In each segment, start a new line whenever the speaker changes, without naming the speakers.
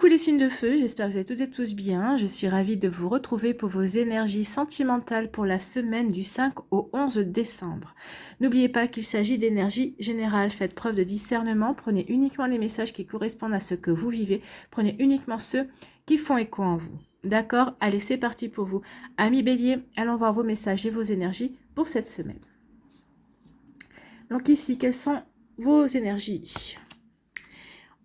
Coucou les signes de feu, j'espère que vous allez toutes et tous bien. Je suis ravie de vous retrouver pour vos énergies sentimentales pour la semaine du 5 au 11 décembre. N'oubliez pas qu'il s'agit d'énergie générale. Faites preuve de discernement, prenez uniquement les messages qui correspondent à ce que vous vivez. Prenez uniquement ceux qui font écho en vous. D'accord? Allez, c'est parti pour vous. Amis Bélier, allons voir vos messages et vos énergies pour cette semaine. Donc ici, quelles sont vos énergies ?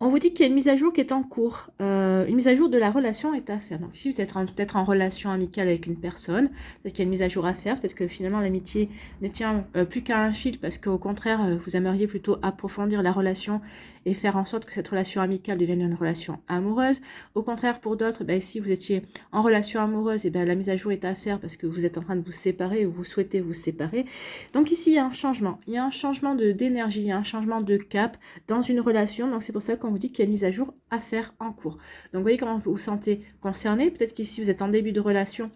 On vous dit qu'il y a une mise à jour qui est en cours. Une mise à jour de la relation est à faire. Donc ici, vous êtes peut-être en relation amicale avec une personne. Peut-être qu'il y a une mise à jour à faire. Peut-être que finalement, l'amitié ne tient plus qu'à un fil parce qu'au contraire, vous aimeriez plutôt approfondir la relation et faire en sorte que cette relation amicale devienne une relation amoureuse. Au contraire, pour d'autres, si vous étiez en relation amoureuse, et la mise à jour est à faire parce que vous êtes en train de vous séparer ou vous souhaitez vous séparer. Donc ici, il y a un changement. Il y a un changement d'énergie, il y a un changement de cap dans une relation. Donc c'est pour ça qu'on vous dit qu'il y a une mise à jour à faire en cours. Donc vous voyez comment vous vous sentez concerné. Peut-être qu'ici, vous êtes en début de relation.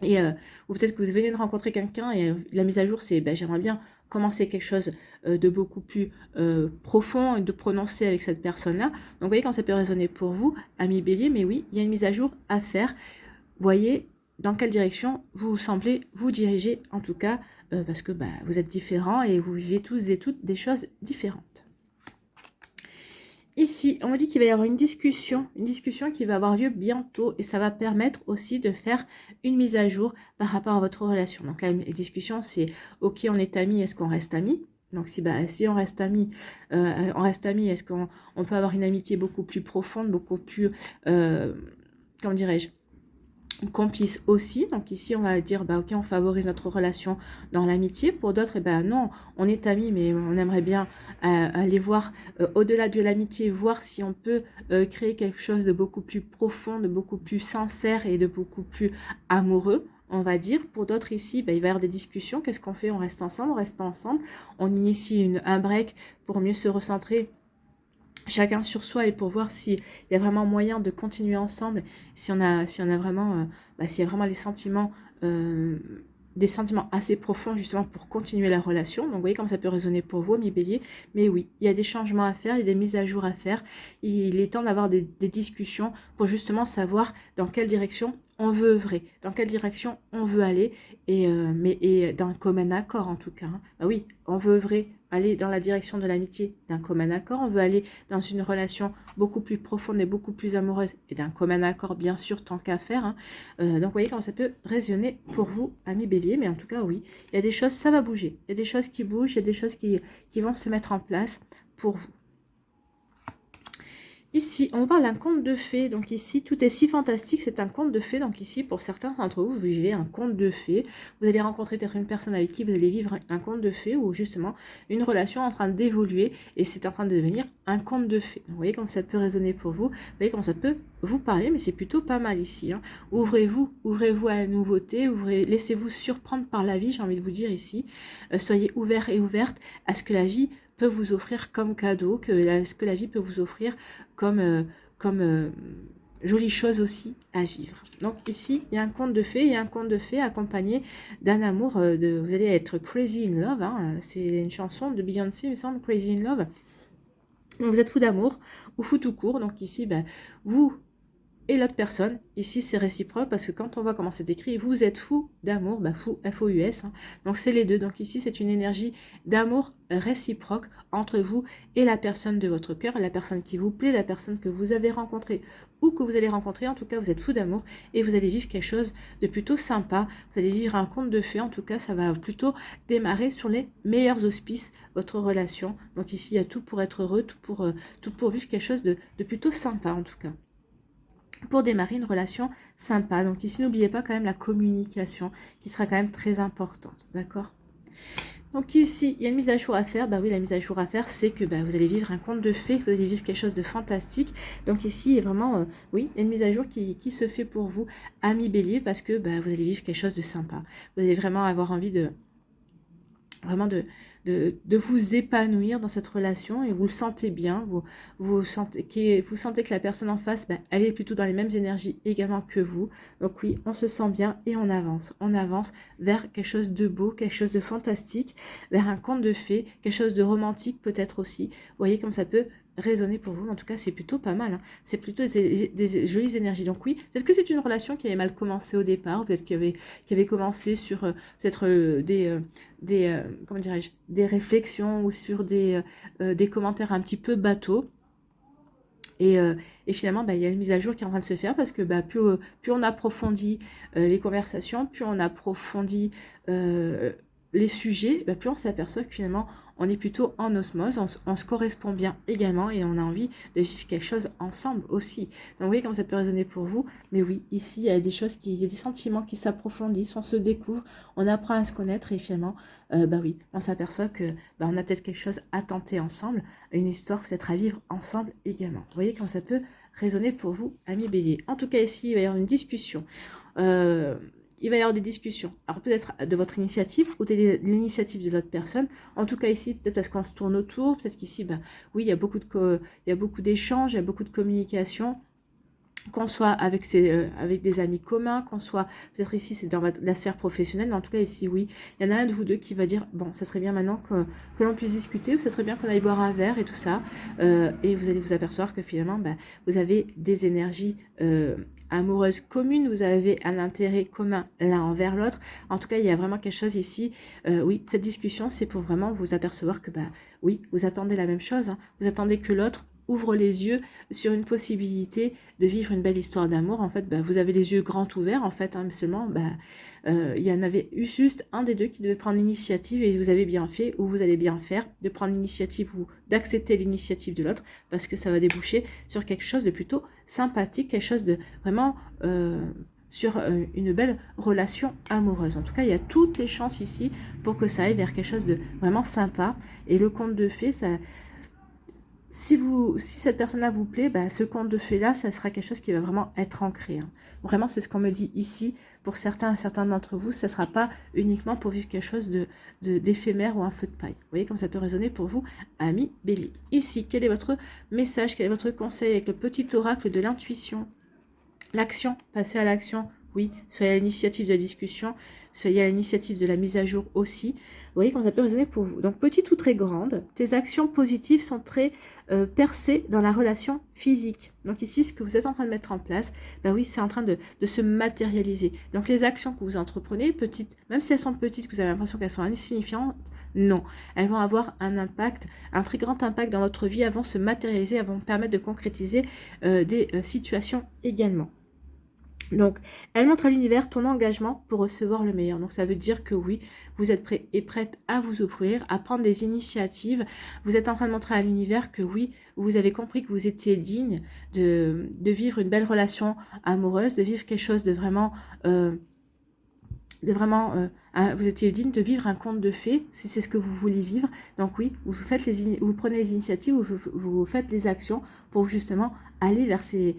Ou peut-être que vous venez de rencontrer quelqu'un et la mise à jour, c'est j'aimerais bien commencer quelque chose de beaucoup plus profond et de prononcer avec cette personne-là. Donc vous voyez quand ça peut résonner pour vous, amis Bélier, mais oui, il y a une mise à jour à faire. Voyez dans quelle direction vous semblez vous diriger, en tout cas, parce que vous êtes différents et vous vivez tous et toutes des choses différentes. Ici, on me dit qu'il va y avoir une discussion qui va avoir lieu bientôt et ça va permettre aussi de faire une mise à jour par rapport à votre relation. Donc la discussion, c'est ok, on est amis, est-ce qu'on reste amis? Donc si on reste amis, est-ce qu'on peut avoir une amitié beaucoup plus profonde, beaucoup plus, comment dirais-je, complice aussi. Donc ici on va dire ok, on favorise notre relation dans l'amitié. Pour d'autres non, on est amis mais on aimerait bien aller voir au-delà de l'amitié, voir si on peut créer quelque chose de beaucoup plus profond, de beaucoup plus sincère et de beaucoup plus amoureux, on va dire. Pour d'autres ici, il va y avoir des discussions. Qu'est-ce qu'on fait? On reste ensemble, on reste pas ensemble, on initie un break pour mieux se recentrer chacun sur soi et pour voir s'il y a vraiment moyen de continuer ensemble, si on a vraiment, s'il y a vraiment des sentiments assez profonds justement pour continuer la relation. Donc vous voyez comme ça peut résonner pour vous, mes béliers. Mais oui, il y a des changements à faire, il y a des mises à jour à faire. Il est temps d'avoir des discussions pour justement savoir dans quelle direction on veut œuvrer, dans quelle direction on veut aller, et d'un commun accord en tout cas. Oui, on veut œuvrer, aller dans la direction de l'amitié d'un commun accord, on veut aller dans une relation beaucoup plus profonde et beaucoup plus amoureuse et d'un commun accord bien sûr tant qu'à faire. Donc vous voyez comment ça peut résonner pour vous, amis bélier, mais en tout cas oui, il y a des choses, ça va bouger, il y a des choses qui bougent, il y a des choses qui vont se mettre en place pour vous. Ici, on parle d'un conte de fées. Donc ici, tout est si fantastique, c'est un conte de fées. Donc ici, pour certains d'entre vous, vous vivez un conte de fées. Vous allez rencontrer peut-être une personne avec qui vous allez vivre un conte de fées ou justement une relation en train d'évoluer et c'est en train de devenir un conte de fées. Donc, vous voyez comment ça peut résonner pour vous. Vous voyez comment ça peut vous parler, mais c'est plutôt pas mal ici. Ouvrez-vous à la nouveauté, laissez-vous surprendre par la vie, j'ai envie de vous dire ici. Soyez ouverts et ouvertes à ce que la vie peut vous offrir comme cadeau, ce que la vie peut vous offrir comme jolie chose aussi à vivre. Donc ici, il y a un conte de fées, accompagné d'un amour, vous allez être crazy in love, c'est une chanson de Beyoncé, il me semble, Crazy in Love. Donc, vous êtes fou d'amour, ou fou tout court, donc ici, vous et l'autre personne, ici c'est réciproque parce que quand on voit comment c'est écrit, vous êtes fou d'amour, fou, F-O-U-S, donc c'est les deux. Donc ici c'est une énergie d'amour réciproque entre vous et la personne de votre cœur, la personne qui vous plaît, la personne que vous avez rencontrée ou que vous allez rencontrer. En tout cas, vous êtes fou d'amour et vous allez vivre quelque chose de plutôt sympa. Vous allez vivre un conte de fées. En tout cas, ça va plutôt démarrer sur les meilleurs auspices, votre relation. Donc ici, il y a tout pour être heureux, tout pour vivre quelque chose de plutôt sympa en tout cas, pour démarrer une relation sympa. Donc ici, n'oubliez pas quand même la communication qui sera quand même très importante, d'accord? Donc ici, il y a une mise à jour à faire. Oui, la mise à jour à faire, c'est que vous allez vivre un conte de fées, vous allez vivre quelque chose de fantastique. Donc ici, il y a vraiment, oui, il y a une mise à jour qui se fait pour vous, amis bélier, parce que vous allez vivre quelque chose de sympa. Vous allez vraiment avoir envie de vous épanouir dans cette relation et vous le sentez bien, vous sentez que la personne en face, elle est plutôt dans les mêmes énergies également que vous. Donc oui, on se sent bien et on avance vers quelque chose de beau, quelque chose de fantastique, vers un conte de fées, quelque chose de romantique peut-être aussi. Vous voyez comme ça peut résonner pour vous. En tout cas, c'est plutôt pas mal, hein. C'est plutôt des jolies énergies. Donc oui, peut-être que c'est une relation qui avait mal commencé au départ, peut-être qui avait commencé sur peut-être comment dirais-je, des réflexions ou sur des commentaires un petit peu bateaux. Et finalement, il y a une mise à jour qui est en train de se faire parce que plus on approfondit les conversations, plus on approfondit les sujets, plus on s'aperçoit que finalement, on est plutôt en osmose, on se correspond bien également et on a envie de vivre quelque chose ensemble aussi. Donc vous voyez comment ça peut résonner pour vous. Mais oui, ici, il y a des choses, il y a des sentiments qui s'approfondissent, on se découvre, on apprend à se connaître et finalement, oui, on s'aperçoit que on a peut-être quelque chose à tenter ensemble, une histoire peut-être à vivre ensemble également. Vous voyez comment ça peut résonner pour vous, amis bélier. En tout cas, ici, il va y avoir une discussion. Il va y avoir des discussions. Alors peut-être de votre initiative ou de l'initiative de l'autre personne. En tout cas ici, peut-être parce qu'on se tourne autour. Peut-être qu'ici, oui, il y a beaucoup d'échanges, il y a beaucoup de communication. Qu'on soit avec des amis communs, qu'on soit, peut-être ici c'est dans la sphère professionnelle, mais en tout cas ici oui, il y en a un de vous deux qui va dire, bon, ça serait bien maintenant que l'on puisse discuter, ou ça serait bien qu'on aille boire un verre et tout ça, et vous allez vous apercevoir que finalement, vous avez des énergies amoureuses communes, vous avez un intérêt commun l'un envers l'autre. En tout cas, il y a vraiment quelque chose ici, oui, cette discussion, c'est pour vraiment vous apercevoir que, oui, vous attendez la même chose, hein. Vous attendez que l'autre ouvre les yeux sur une possibilité de vivre une belle histoire d'amour. En fait, vous avez les yeux grands ouverts, en fait, hein, mais seulement, il y en avait eu juste un des deux qui devait prendre l'initiative et vous avez bien fait, ou vous allez bien faire, de prendre l'initiative ou d'accepter l'initiative de l'autre, parce que ça va déboucher sur quelque chose de plutôt sympathique, quelque chose de vraiment... sur une belle relation amoureuse. En tout cas, il y a toutes les chances ici pour que ça aille vers quelque chose de vraiment sympa. Et le conte de fées, ça... Si cette personne-là vous plaît, ce conte de fées-là, ça sera quelque chose qui va vraiment être ancré, hein. Vraiment, c'est ce qu'on me dit ici. Pour certains d'entre vous, ça ne sera pas uniquement pour vivre quelque chose d'éphémère ou un feu de paille. Vous voyez comme ça peut résonner pour vous, amis bélier. Ici, quel est votre message, quel est votre conseil avec le petit oracle de l'intuition? L'action, passer à l'action. Oui, soyez à l'initiative de la discussion, soyez à l'initiative de la mise à jour aussi. Vous voyez comment ça peut résonner pour vous. Donc, petite ou très grande, tes actions positives sont très percées dans la relation physique. Donc ici, ce que vous êtes en train de mettre en place, oui, c'est en train de se matérialiser. Donc, les actions que vous entreprenez, petites, même si elles sont petites, que vous avez l'impression qu'elles sont insignifiantes, non. Elles vont avoir un impact, un très grand impact dans votre vie, elles vont se matérialiser, elles vont permettre de concrétiser des situations également. Donc, elle montre à l'univers ton engagement pour recevoir le meilleur. Donc, ça veut dire que oui, vous êtes prêt et prête à vous ouvrir, à prendre des initiatives. Vous êtes en train de montrer à l'univers que oui, vous avez compris que vous étiez digne de vivre une belle relation amoureuse, de vivre quelque chose de vraiment... vous étiez digne de vivre un conte de fées, si c'est ce que vous voulez vivre. Donc oui, vous prenez les initiatives, vous faites les actions pour justement aller vers ces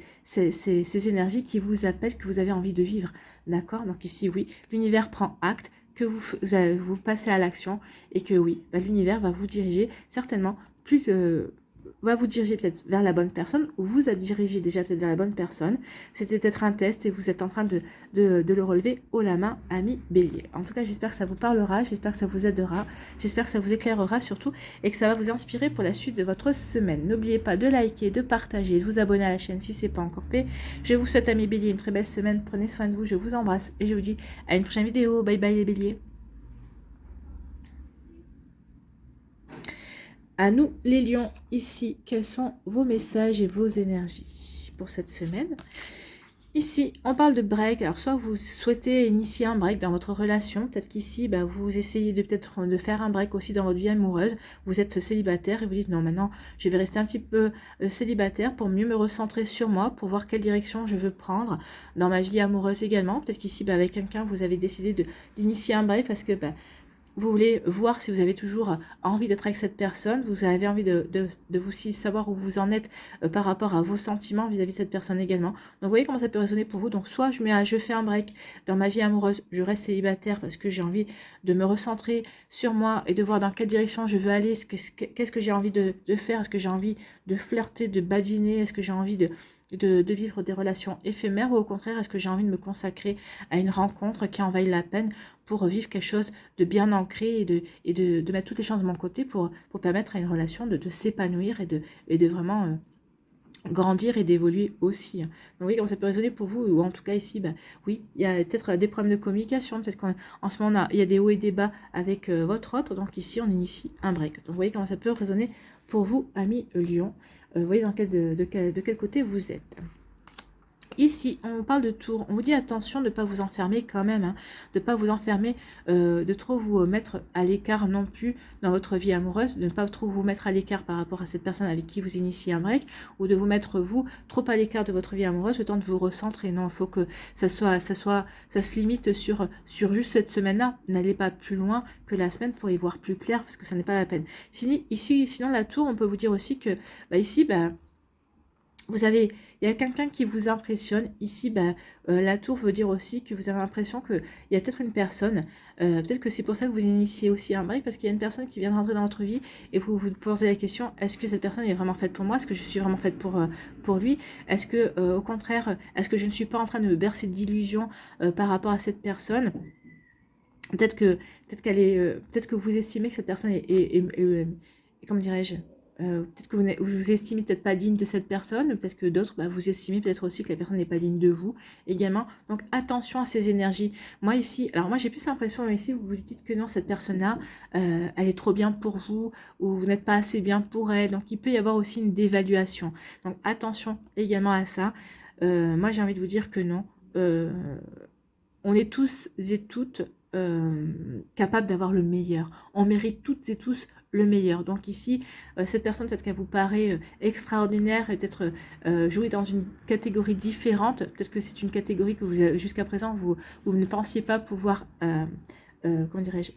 énergies qui vous appellent, que vous avez envie de vivre. D'accord? Donc ici, oui, l'univers prend acte que vous passez à l'action et que oui, l'univers va vous diriger certainement va vous diriger peut-être vers la bonne personne, ou vous a dirigé déjà peut-être vers la bonne personne. C'était peut-être un test et vous êtes en train de le relever haut la main, ami bélier. En tout cas, j'espère que ça vous parlera, j'espère que ça vous aidera, j'espère que ça vous éclairera surtout et que ça va vous inspirer pour la suite de votre semaine. N'oubliez pas de liker, de partager, de vous abonner à la chaîne si ce n'est pas encore fait. Je vous souhaite, ami bélier, une très belle semaine. Prenez soin de vous, je vous embrasse et je vous dis à une prochaine vidéo. Bye bye les béliers. À nous les lions, ici, quels sont vos messages et vos énergies pour cette semaine? Ici, on parle de break. Alors, soit vous souhaitez initier un break dans votre relation. Peut-être qu'ici, vous essayez peut-être de faire un break aussi dans votre vie amoureuse. Vous êtes célibataire et vous dites, non, maintenant, je vais rester un petit peu célibataire pour mieux me recentrer sur moi, pour voir quelle direction je veux prendre dans ma vie amoureuse également. Peut-être qu'ici, avec quelqu'un, vous avez décidé d'initier un break parce que... vous voulez voir si vous avez toujours envie d'être avec cette personne, vous avez envie de vous aussi savoir où vous en êtes par rapport à vos sentiments vis-à-vis de cette personne également. Donc vous voyez comment ça peut résonner pour vous. Donc soit je fais un break dans ma vie amoureuse, je reste célibataire parce que j'ai envie de me recentrer sur moi et de voir dans quelle direction je veux aller, qu'est-ce que j'ai envie de faire, est-ce que j'ai envie de flirter, de badiner, est-ce que j'ai envie de vivre des relations éphémères ou au contraire, est-ce que j'ai envie de me consacrer à une rencontre qui en vaille la peine pour vivre quelque chose de bien ancré et de mettre toutes les chances de mon côté pour permettre à une relation de s'épanouir et de vraiment grandir et d'évoluer aussi. Donc oui, comment ça peut résonner pour vous, ou en tout cas ici, bah, oui, il y a peut-être des problèmes de communication, peut-être qu'en ce moment, il y a des hauts et des bas avec votre autre, donc ici, on initie un break. Donc vous voyez comment ça peut résonner pour vous, amis Lion. Vous voyez de quel côté vous êtes. Ici, on parle de tour. On vous dit attention de ne pas vous enfermer quand même, hein, de ne pas vous enfermer, de trop vous mettre à l'écart non plus dans votre vie amoureuse, de ne pas trop vous mettre à l'écart par rapport à cette personne avec qui vous initiez un break, ou de vous mettre vous trop à l'écart de votre vie amoureuse, le temps de vous recentrer. Non, il faut que ça se limite sur juste cette semaine-là. N'allez pas plus loin que la semaine pour y voir plus clair, parce que ça n'est pas la peine. Sinon la tour, on peut vous dire aussi que ici, il y a quelqu'un qui vous impressionne. Ici, la tour veut dire aussi que vous avez l'impression qu'il y a peut-être une personne, peut-être que c'est pour ça que vous initiez aussi un break, parce qu'il y a une personne qui vient de rentrer dans votre vie et vous vous posez la question, est-ce que cette personne est vraiment faite pour moi? Est-ce que je suis vraiment faite pour lui? Est-ce que, au contraire, est-ce que je ne suis pas en train de me bercer d'illusions par rapport à cette personne? Peut-être que vous estimez que cette personne est comment dirais-je, peut-être que vous estimez peut-être pas digne de cette personne, peut-être que d'autres, vous estimez peut-être aussi que la personne n'est pas digne de vous également. Donc attention à ces énergies. Moi ici, alors moi j'ai plus l'impression ici, vous vous dites que non, cette personne-là, elle est trop bien pour vous, ou vous n'êtes pas assez bien pour elle. Donc il peut y avoir aussi une dévaluation. Donc attention également à ça. Moi j'ai envie de vous dire que non. On est tous et toutes capables d'avoir le meilleur. On mérite toutes et tous le meilleur. Donc ici, cette personne, peut-être qu'elle vous paraît extraordinaire et peut-être jouer dans une catégorie différente. Peut-être que c'est une catégorie que vous, jusqu'à présent, vous ne pensiez pas pouvoir, comment dirais-je,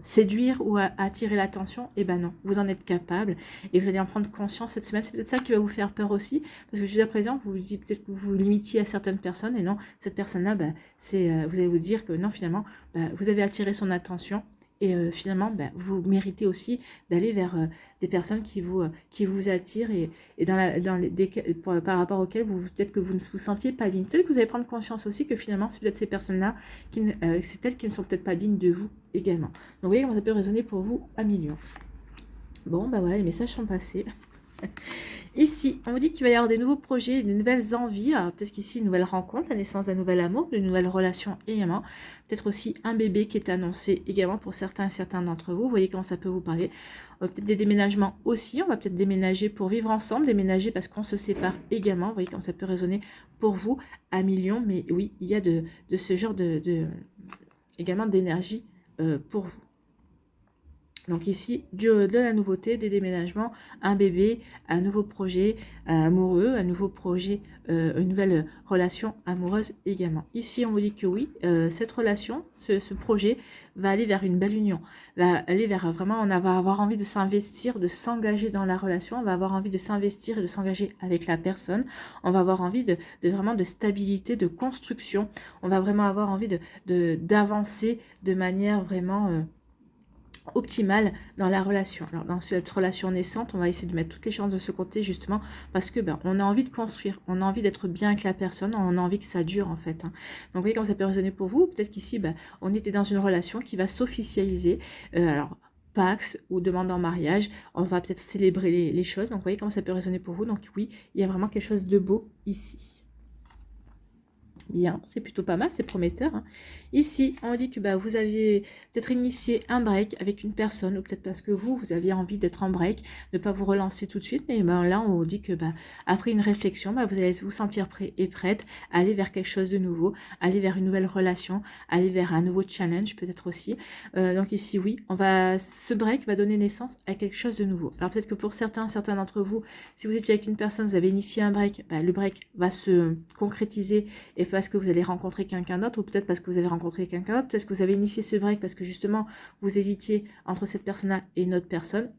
séduire ou attirer l'attention. Et ben non, vous en êtes capable et vous allez en prendre conscience cette semaine. C'est peut-être ça qui va vous faire peur aussi, parce que jusqu'à présent vous vous dites peut-être que vous vous limitiez à certaines personnes, et non, cette personne là vous allez vous dire que non, finalement vous avez attiré son attention, et finalement vous méritez aussi d'aller vers des personnes qui vous attirent, et par rapport auxquelles peut-être que vous ne vous sentiez pas digne. Peut-être que vous allez prendre conscience aussi que finalement c'est peut-être ces personnes là c'est elles qui ne sont peut-être pas dignes de vous également. Donc vous voyez comment ça peut résonner pour vous, à millions. Bon, voilà, les messages sont passés. Ici, on vous dit qu'il va y avoir des nouveaux projets, des nouvelles envies. Alors peut-être qu'ici, une nouvelle rencontre, la naissance d'un nouvel amour, d'une nouvelle relation également. Peut-être aussi un bébé qui est annoncé également pour certains d'entre vous. Vous voyez comment ça peut vous parler. Peut-être des déménagements aussi. On va peut-être déménager pour vivre ensemble, déménager parce qu'on se sépare également. Vous voyez comment ça peut résonner pour vous, à millions. Mais oui, il y a de ce genre également d'énergie pour vous. Donc ici, de la nouveauté, des déménagements, un bébé, un nouveau projet amoureux, un nouveau projet, une nouvelle relation amoureuse également. Ici, on vous dit que oui, cette relation, ce projet va aller vers une belle union, va aller vers vraiment, on va avoir envie de s'investir, de s'engager dans la relation, on va avoir envie de s'investir et de s'engager avec la personne, on va avoir envie de vraiment de stabilité, de construction, on va vraiment avoir envie d'avancer de manière vraiment optimale dans la relation. Alors dans cette relation naissante, on va essayer de mettre toutes les chances de ce côté, justement parce que on a envie de construire, on a envie d'être bien avec la personne, on a envie que ça dure en fait, hein. Donc vous voyez comment ça peut résonner pour vous. Peut-être qu'ici on était dans une relation qui va s'officialiser, alors Pax ou demande en mariage, on va peut-être célébrer les choses. Donc vous voyez comment ça peut résonner pour vous. Donc oui, il y a vraiment quelque chose de beau ici. Bien, c'est plutôt pas mal, c'est prometteur, hein. Ici, on dit que vous aviez peut-être initié un break avec une personne, ou peut-être parce que vous aviez envie d'être en break, ne pas vous relancer tout de suite, mais là, on vous dit que après une réflexion, vous allez vous sentir prêt et prête à aller vers quelque chose de nouveau, aller vers une nouvelle relation, aller vers un nouveau challenge peut-être aussi. Donc ici, oui, ce break va donner naissance à quelque chose de nouveau. Alors peut-être que pour certains d'entre vous, si vous étiez avec une personne, vous avez initié un break, le break va se concrétiser et parce que vous allez rencontrer quelqu'un d'autre, ou peut-être parce que vous avez rencontré quelqu'un d'autre, peut-être que vous avez initié ce break parce que justement vous hésitiez entre cette personne-là et une autre personne.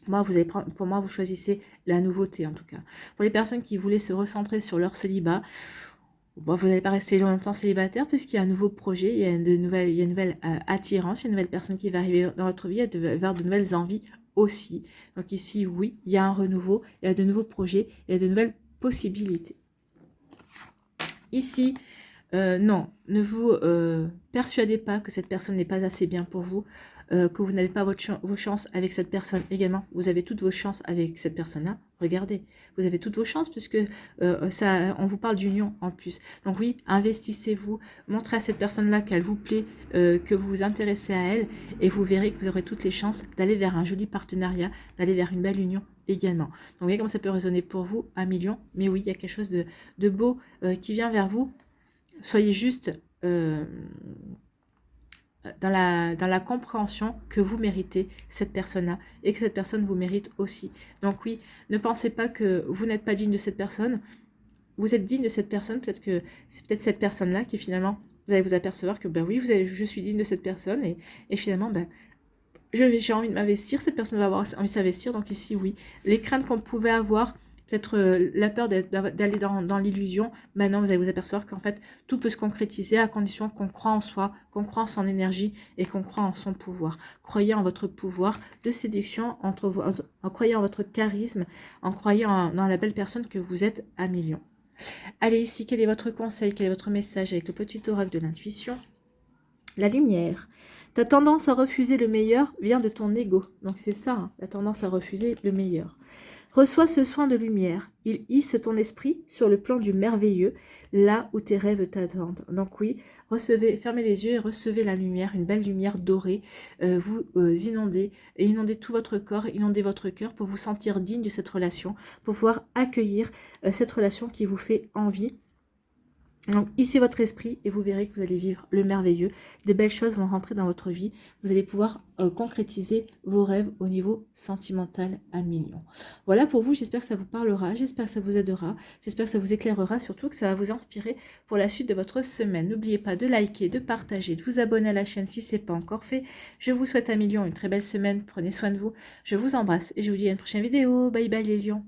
Pour moi, vous choisissez la nouveauté en tout cas. Pour les personnes qui voulaient se recentrer sur leur célibat, vous n'allez pas rester longtemps célibataire puisqu'il y a un nouveau projet, il y a une nouvelle attirance, il y a une nouvelle personne qui va arriver dans votre vie, vers de nouvelles envies aussi. Donc ici, oui, il y a un renouveau, il y a de nouveaux projets, il y a de nouvelles possibilités. Ici, Non, ne vous persuadez pas que cette personne n'est pas assez bien pour vous, que vous n'avez pas vos chances avec cette personne également. Vous avez toutes vos chances avec cette personne-là. Regardez, vous avez toutes vos chances puisque on vous parle d'union en plus. Donc oui, investissez-vous, montrez à cette personne-là qu'elle vous plaît, que vous vous intéressez à elle et vous verrez que vous aurez toutes les chances d'aller vers un joli partenariat, d'aller vers une belle union également. Donc vous voyez comment ça peut résonner pour vous à millions. Mais oui, il y a quelque chose de beau qui vient vers vous. Soyez juste dans la compréhension que vous méritez cette personne-là et que cette personne vous mérite aussi. Donc oui, ne pensez pas que vous n'êtes pas digne de cette personne. Vous êtes digne de cette personne. Peut-être que c'est peut-être cette personne-là qui finalement, vous allez vous apercevoir que ben oui, je suis digne de cette personne et finalement, ben, j'ai envie de m'investir, cette personne va avoir envie de s'investir. Donc ici, oui, les craintes qu'on pouvait avoir, peut-être la peur d'aller dans l'illusion, maintenant vous allez vous apercevoir qu'en fait, tout peut se concrétiser à condition qu'on croit en soi, qu'on croit en son énergie et qu'on croit en son pouvoir. Croyez en votre pouvoir de séduction, en croyant en votre charisme, en croyant dans la belle personne que vous êtes à millions. Allez, ici, quel est votre conseil, quel est votre message avec le petit oracle de l'intuition? La lumière. Ta tendance à refuser le meilleur vient de ton ego. Donc c'est ça, hein, la tendance à refuser le meilleur. Reçois ce soin de lumière. Il hisse ton esprit sur le plan du merveilleux, là où tes rêves t'attendent. Donc oui, recevez, fermez les yeux et recevez la lumière, une belle lumière dorée. Vous inondez, et inondez tout votre corps, inondez votre cœur pour vous sentir digne de cette relation, pour pouvoir accueillir cette relation qui vous fait envie. Donc, hissez votre esprit et vous verrez que vous allez vivre le merveilleux. De belles choses vont rentrer dans votre vie. Vous allez pouvoir concrétiser vos rêves au niveau sentimental à millions. Voilà pour vous. J'espère que ça vous parlera. J'espère que ça vous aidera. J'espère que ça vous éclairera. Surtout que ça va vous inspirer pour la suite de votre semaine. N'oubliez pas de liker, de partager, de vous abonner à la chaîne si ce n'est pas encore fait. Je vous souhaite à millions une très belle semaine. Prenez soin de vous. Je vous embrasse et je vous dis à une prochaine vidéo. Bye bye les lions.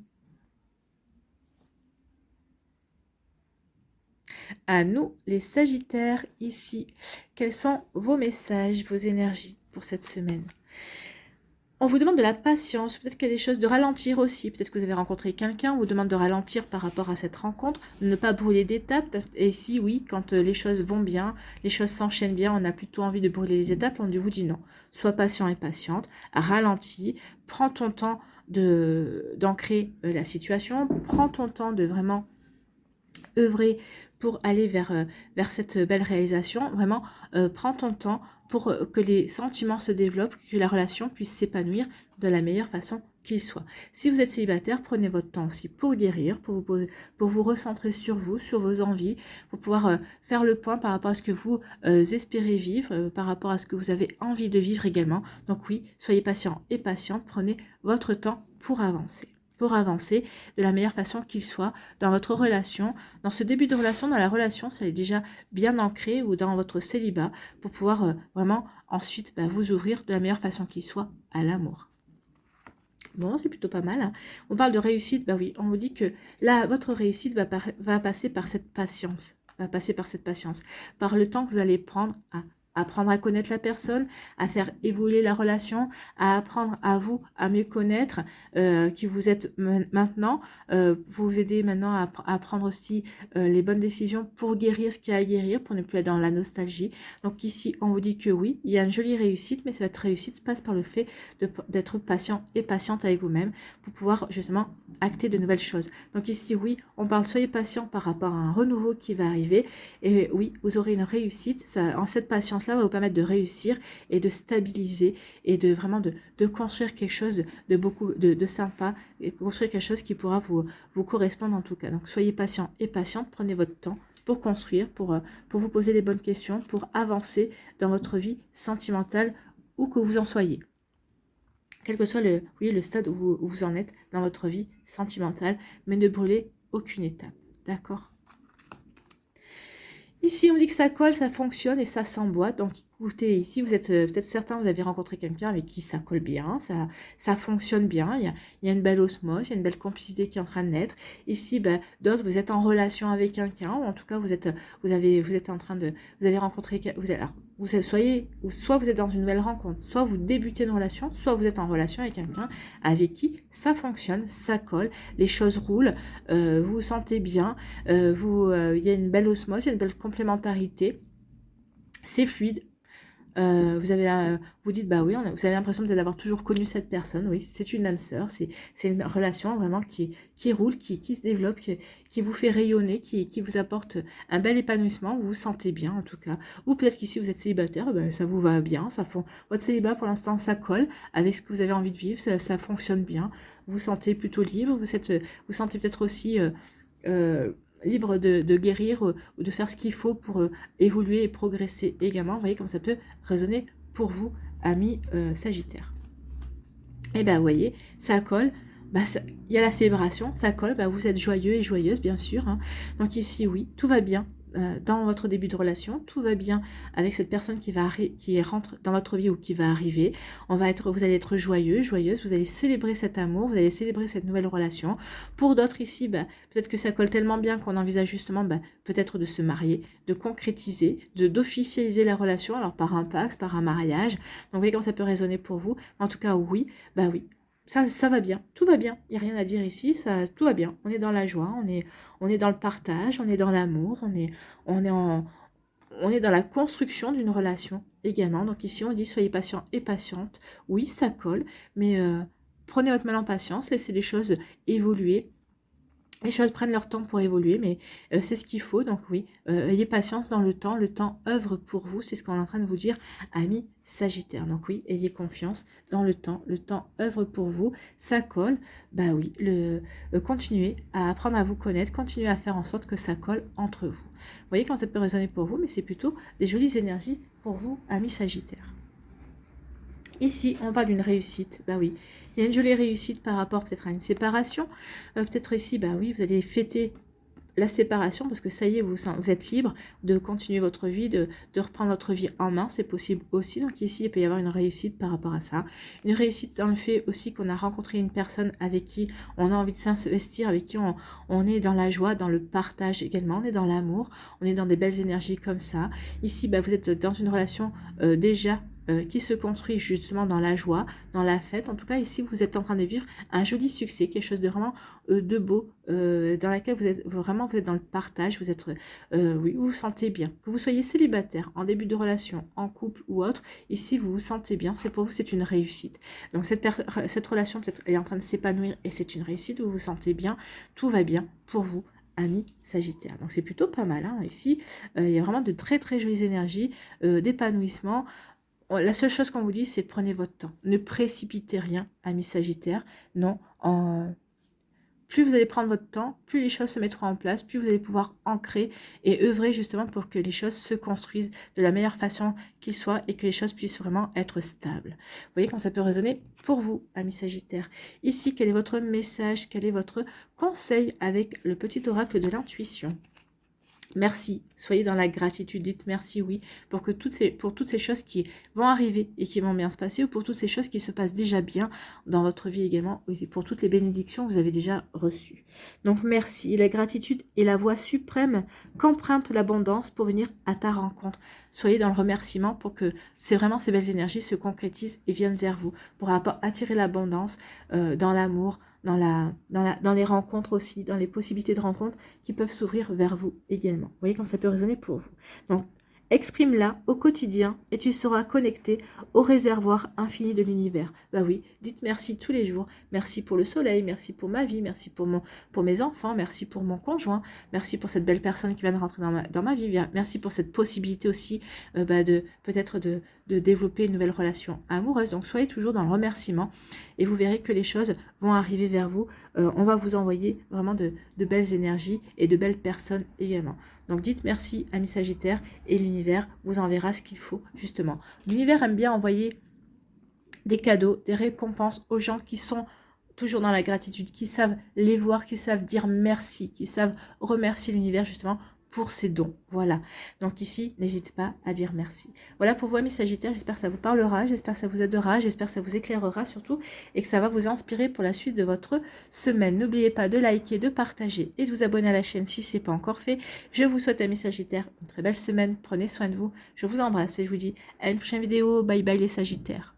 À nous, les Sagittaires, ici. Quels sont vos messages, vos énergies pour cette semaine? On vous demande de la patience, peut-être qu'il y a des choses de ralentir aussi, peut-être que vous avez rencontré quelqu'un, on vous demande de ralentir par rapport à cette rencontre, de ne pas brûler d'étapes, et si oui, quand les choses vont bien, les choses s'enchaînent bien, on a plutôt envie de brûler les étapes, on vous dit non. Sois patient et patiente, ralentis, prends ton temps d'ancrer la situation, prends ton temps de vraiment œuvrer pour aller vers cette belle réalisation. Vraiment, prends ton temps pour que les sentiments se développent, que la relation puisse s'épanouir de la meilleure façon qu'il soit. Si vous êtes célibataire, prenez votre temps aussi pour guérir, pour vous recentrer sur vous, sur vos envies, pour pouvoir faire le point par rapport à ce que vous espérez vivre, par rapport à ce que vous avez envie de vivre également. Donc oui, soyez patient et patiente, prenez votre temps pour avancer de la meilleure façon qu'il soit dans votre relation, dans ce début de relation, dans la relation, ça est déjà bien ancré ou dans votre célibat pour pouvoir vraiment ensuite vous ouvrir de la meilleure façon qu'il soit à l'amour. Bon, c'est plutôt pas mal. Hein. On parle de réussite, bah oui, on vous dit que là, votre réussite va passer par cette patience, par le temps que vous allez prendre à apprendre à connaître la personne, à faire évoluer la relation, à apprendre à vous à mieux connaître qui vous êtes maintenant, pour vous aider maintenant à prendre aussi les bonnes décisions pour guérir ce qu'il y a à guérir, pour ne plus être dans la nostalgie. Donc ici, on vous dit que oui, il y a une jolie réussite, mais cette réussite passe par le fait d'être patient et patiente avec vous-même pour pouvoir justement acter de nouvelles choses. Donc ici, oui, on parle soyez patient par rapport à un renouveau qui va arriver, et oui, vous aurez une réussite, en cette patience va vous permettre de réussir et de stabiliser et de vraiment de construire quelque chose de sympa et construire quelque chose qui pourra vous correspondre en tout cas. Donc soyez patient et patiente, prenez votre temps pour construire, pour vous poser les bonnes questions, pour avancer dans votre vie sentimentale où que vous en soyez. Quel que soit le stade où vous en êtes dans votre vie sentimentale, mais ne brûlez aucune étape. D'accord ? Ici, on dit que ça colle, ça fonctionne et ça s'emboîte. Donc, Écoutez, ici, vous êtes peut-être certains, vous avez rencontré quelqu'un avec qui ça colle bien, ça fonctionne bien, il y a une belle osmose, il y a une belle complicité qui est en train de naître. Ici, ben, d'autres, vous êtes en relation avec quelqu'un, ou en tout cas, vous êtes en train de, vous avez rencontré, alors, soit vous êtes dans une nouvelle rencontre, soit vous débutez une relation, soit vous êtes en relation avec quelqu'un avec qui ça fonctionne, ça colle, les choses roulent, vous vous sentez bien, il y a une belle osmose, il y a une belle complémentarité, c'est fluide. Vous dites, bah oui, vous avez l'impression peut-être d'avoir toujours connu cette personne. Oui, c'est une âme sœur, c'est une relation vraiment qui roule, qui se développe, qui vous fait rayonner, qui vous apporte un bel épanouissement. Vous vous sentez bien en tout cas. Ou peut-être qu'ici vous êtes célibataire, ben, ça vous va bien. Votre célibat pour l'instant ça colle avec ce que vous avez envie de vivre, ça fonctionne bien. Vous vous sentez plutôt libre, vous sentez peut-être aussi libre de guérir ou de faire ce qu'il faut pour évoluer et progresser également. Vous voyez comme ça peut résonner pour vous, amis Sagittaire. Et ben vous voyez, ça colle. Bah, il y a la célébration, ça colle. Bah, vous êtes joyeux et joyeuse, bien sûr. Hein. Donc ici, oui, tout va bien. Dans votre début de relation, tout va bien avec cette personne qui rentre dans votre vie ou qui va arriver. Vous allez être joyeux, joyeuse, vous allez célébrer cet amour, vous allez célébrer cette nouvelle relation. Pour d'autres ici, bah, peut-être que ça colle tellement bien qu'on envisage justement bah, peut-être de se marier, de concrétiser, d'officialiser la relation, alors par un pacte, par un mariage. Donc vous voyez comment ça peut résonner pour vous. En tout cas, oui, bah oui, ça va bien, tout va bien, il n'y a rien à dire ici, tout va bien, on est dans la joie, on est dans le partage, on est dans l'amour, on est dans la construction d'une relation également. Donc ici on dit soyez patient et patiente, oui ça colle, mais prenez votre mal en patience, laissez les choses évoluer. Les choses prennent leur temps pour évoluer, mais c'est ce qu'il faut. Donc oui, ayez patience dans le temps œuvre pour vous, c'est ce qu'on est en train de vous dire, amis Sagittaire. Donc oui, ayez confiance dans le temps œuvre pour vous, ça colle, bah oui, continuez à apprendre à vous connaître, continuez à faire en sorte que ça colle entre vous. Vous voyez comment ça peut résonner pour vous, mais c'est plutôt des jolies énergies pour vous, amis Sagittaire. Ici, on parle d'une réussite, bah oui, il y a une jolie réussite par rapport peut-être à une séparation. Peut-être ici, bah oui, vous allez fêter la séparation parce que ça y est, vous êtes libre de continuer votre vie, de reprendre votre vie en main, c'est possible aussi. Donc ici, il peut y avoir une réussite par rapport à ça. Une réussite dans le fait aussi qu'on a rencontré une personne avec qui on a envie de s'investir, avec qui on est dans la joie, dans le partage également, on est dans l'amour, on est dans des belles énergies comme ça. Ici, bah, vous êtes dans une relation déjà qui se construit justement dans la joie, dans la fête. En tout cas, ici, vous êtes en train de vivre un joli succès, quelque chose de vraiment de beau, dans laquelle vous êtes dans le partage, oui, vous vous sentez bien. Que vous soyez célibataire, en début de relation, en couple ou autre, ici, vous vous sentez bien. C'est pour vous, c'est une réussite. Donc, cette relation, peut-être, elle est en train de s'épanouir et c'est une réussite. Vous vous sentez bien, tout va bien pour vous, amis Sagittaire. Donc, c'est plutôt pas mal. Hein. Ici, il y a vraiment de très, très jolies énergies d'épanouissement. La seule chose qu'on vous dit, c'est prenez votre temps. Ne précipitez rien, amis Sagittaire. Non, plus vous allez prendre votre temps, plus les choses se mettront en place, plus vous allez pouvoir ancrer et œuvrer justement pour que les choses se construisent de la meilleure façon qu'il soit et que les choses puissent vraiment être stables. Vous voyez comment ça peut résonner pour vous, amis Sagittaire. Ici, quel est votre message, quel est votre conseil avec le petit oracle de l'intuition ? Merci, soyez dans la gratitude, dites merci, oui, pour toutes ces choses qui vont arriver et qui vont bien se passer, ou pour toutes ces choses qui se passent déjà bien dans votre vie également, et pour toutes les bénédictions que vous avez déjà reçues. Donc merci, la gratitude est la voie suprême qu'emprunte l'abondance pour venir à ta rencontre. Soyez dans le remerciement pour que ces belles énergies se concrétisent et viennent vers vous, pour attirer l'abondance dans l'amour, dans les rencontres aussi, dans les possibilités de rencontres qui peuvent s'ouvrir vers vous également. Vous voyez comment ça peut résonner pour vous. Donc, exprime-la au quotidien et tu seras connecté au réservoir infini de l'univers. Bah oui, dites merci tous les jours. Merci pour le soleil, merci pour ma vie, merci pour mes enfants, merci pour mon conjoint, merci pour cette belle personne qui vient de rentrer dans ma vie, merci pour cette possibilité aussi peut-être de développer une nouvelle relation amoureuse. Donc soyez toujours dans le remerciement et vous verrez que les choses vont arriver vers vous. On va vous envoyer vraiment de belles énergies et de belles personnes également. Donc dites merci, amis Sagittaire, et l'univers vous enverra ce qu'il faut, justement. L'univers aime bien envoyer des cadeaux, des récompenses aux gens qui sont toujours dans la gratitude, qui savent les voir, qui savent dire merci, qui savent remercier l'univers, justement, pour ces dons. Voilà. Donc ici, n'hésitez pas à dire merci. Voilà pour vous, mes Sagittaires. J'espère que ça vous parlera. J'espère que ça vous aidera. J'espère que ça vous éclairera surtout. Et que ça va vous inspirer pour la suite de votre semaine. N'oubliez pas de liker, de partager et de vous abonner à la chaîne si ce n'est pas encore fait. Je vous souhaite, mes Sagittaires, une très belle semaine. Prenez soin de vous. Je vous embrasse et je vous dis à une prochaine vidéo. Bye bye les Sagittaires.